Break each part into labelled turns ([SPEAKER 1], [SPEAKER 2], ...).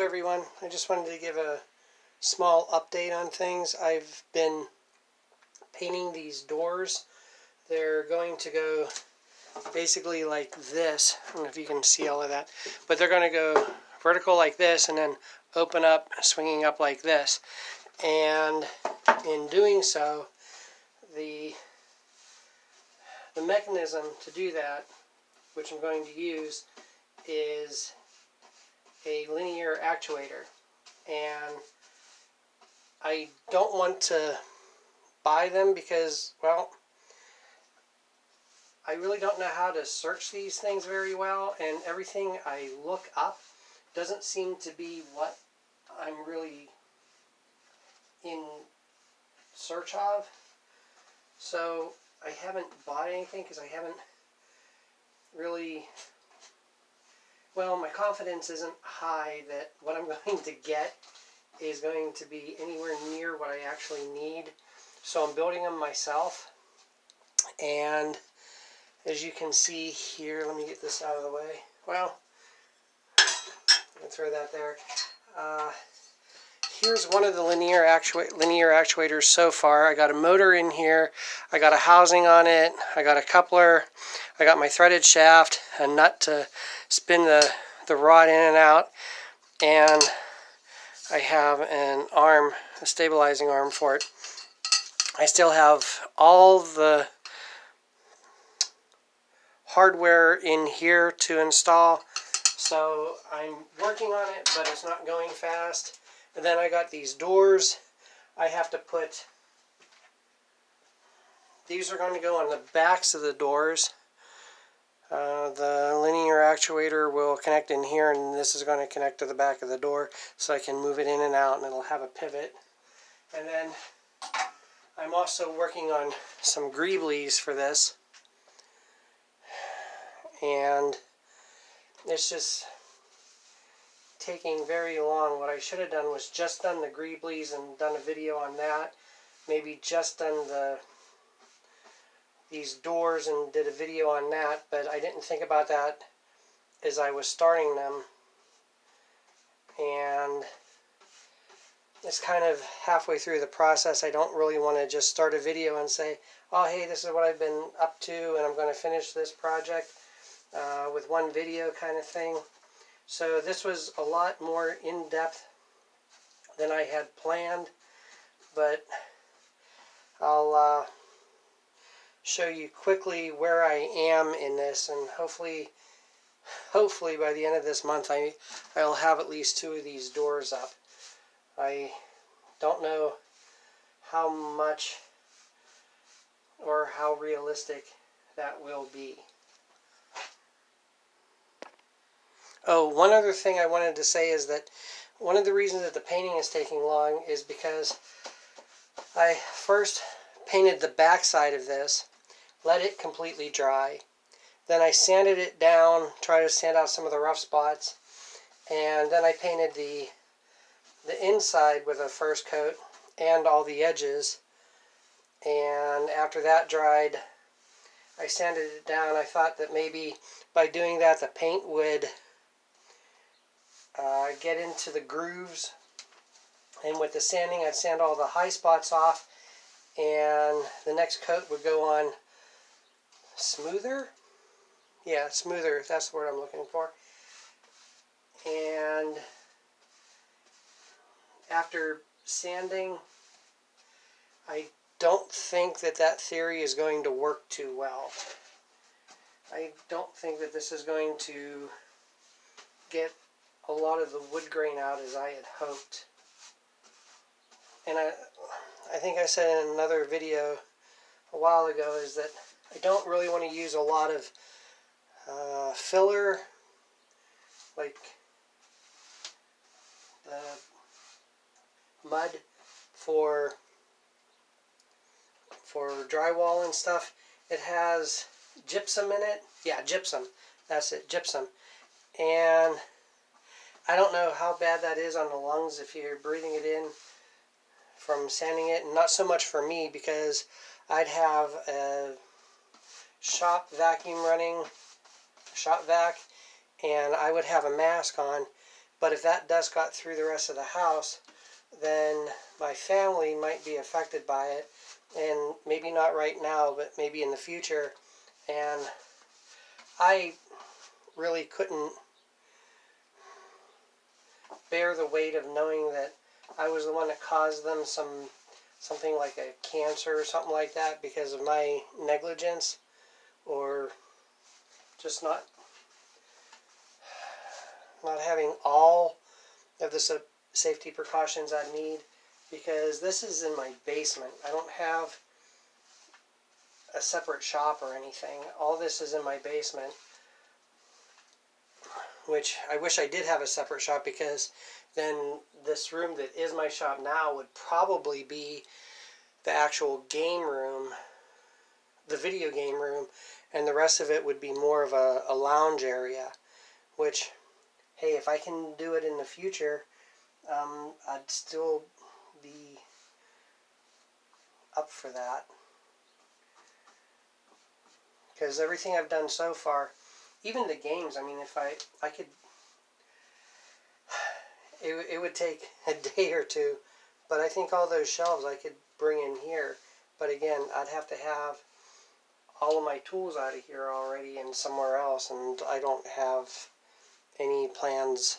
[SPEAKER 1] everyone. I just wanted to give a small update on things. I've been painting these doors. They're going to go basically like this. I don't know if you can see all of that, but they're going to go vertical like this and then open up, swinging up like this. And in doing so, the mechanism to do that, which I'm going to use, is a linear actuator. And I don't want to buy them because, well, I really don't know how to search these things very well, and everything I look up doesn't seem to be what I'm really in search of. So I haven't bought anything because I haven't really, well, my confidence isn't high that what I'm going to get is going to be anywhere near what I actually need. So I'm building them myself. And as you can see here, let me get this out of the way. Well, I'm going to throw that there. Here's one of the linear actuators so far. I got a motor in here. I got a housing on it. I got a coupler. I got my threaded shaft, a nut to spin the rod in and out, and I have an arm, a stabilizing arm for it. I still have all the hardware in here to install, so I'm working on it, but it's not going fast. And then I got these doors. I have to put, these are going to go on the backs of the doors. The linear actuator will connect in here, and this is going to connect to the back of the door so I can move it in and out, and it'll have a pivot. And then I'm also working on some greeblies for this, and it's just taking very long. What I should have done was just done the greeblies and done a video on that. Maybe just done these doors and did a video on that, but I didn't think about that as I was starting them. And it's kind of halfway through the process. I don't really want to just start a video and say, oh hey, this is what I've been up to and I'm going to finish this project with one video kind of thing. So this was a lot more in-depth than I had planned, but I'll show you quickly where I am in this, and hopefully by the end of this month I'll have at least 2 of these doors up. I don't know how much or how realistic that will be. Oh, one other thing I wanted to say is that one of the reasons that the painting is taking long is because I first painted the back side of this, let it completely dry. Then I sanded it down, tried to sand out some of the rough spots, and then I painted the inside with a first coat and all the edges. And after that dried, I sanded it down. I thought that maybe by doing that the paint would get into the grooves, and with the sanding I'd sand all the high spots off, and the next coat would go on smoother. Yeah, smoother, that's the word I'm looking for. And after sanding, I don't think that theory is going to work too well. I don't think that this is going to get a lot of the wood grain out as I had hoped. And I think I said in another video a while ago is that I don't really want to use a lot of filler, like the mud for drywall and stuff. It has gypsum in it. Yeah, gypsum. That's it, gypsum. And I don't know how bad that is on the lungs if you're breathing it in from sanding it. And not so much for me, because I'd have a shop vacuum running, shop vac, and I would have a mask on, But if that dust got through the rest of the house, then my family might be affected by it, and maybe not right now, but maybe in the future. And I really couldn't bear the weight of knowing that I was the one that caused them something like a cancer or something like that because of my negligence, or just not having all of the safety precautions I need, because this is in my basement. I don't have a separate shop or anything. All this is in my basement, which I wish I did have a separate shop, because then this room that is my shop now would probably be the actual game room, the video game room, and the rest of it would be more of a lounge area, which, hey, if I can do it in the future, I'd still be up for that. Because everything I've done so far, even the games, I mean, if I could, it would take a day or two, but I think all those shelves I could bring in here. But again, I'd have to have all of my tools out of here already and somewhere else, and I don't have any plans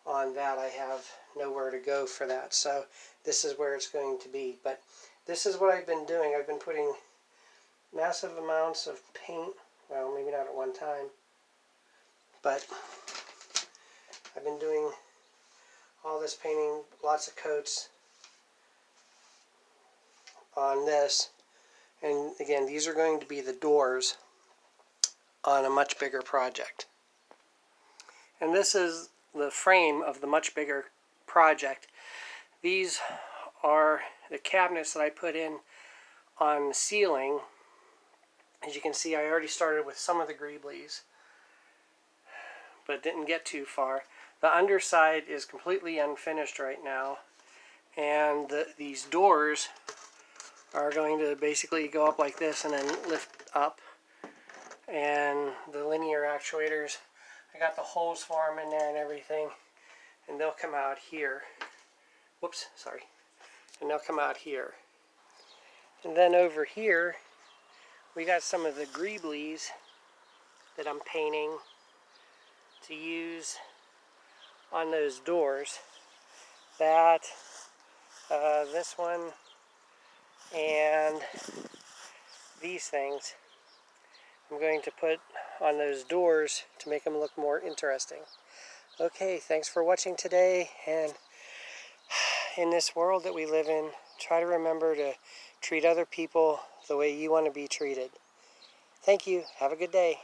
[SPEAKER 1] on that. I have nowhere to go for that, so this is where it's going to be. But this is what I've been doing. I've been putting massive amounts of paint, well, maybe not at one time, but I've been doing all this painting, lots of coats on this. And again, these are going to be the doors on a much bigger project. And this is the frame of the much bigger project. These are the cabinets that I put in on the ceiling. As you can see, I already started with some of the greeblies, but didn't get too far. The underside is completely unfinished right now, and these doors are going to basically go up like this and then lift up. And the linear actuators, I got the holes for them in there and everything, and they'll come out here. Whoops, sorry. And they'll come out here. And then over here, we got some of the greeblies that I'm painting to use on those doors. That, this one, and these things I'm going to put on those doors to make them look more interesting. Okay, thanks for watching today, and in this world that we live in, try to remember to treat other people the way you want to be treated. Thank you. Have a good day.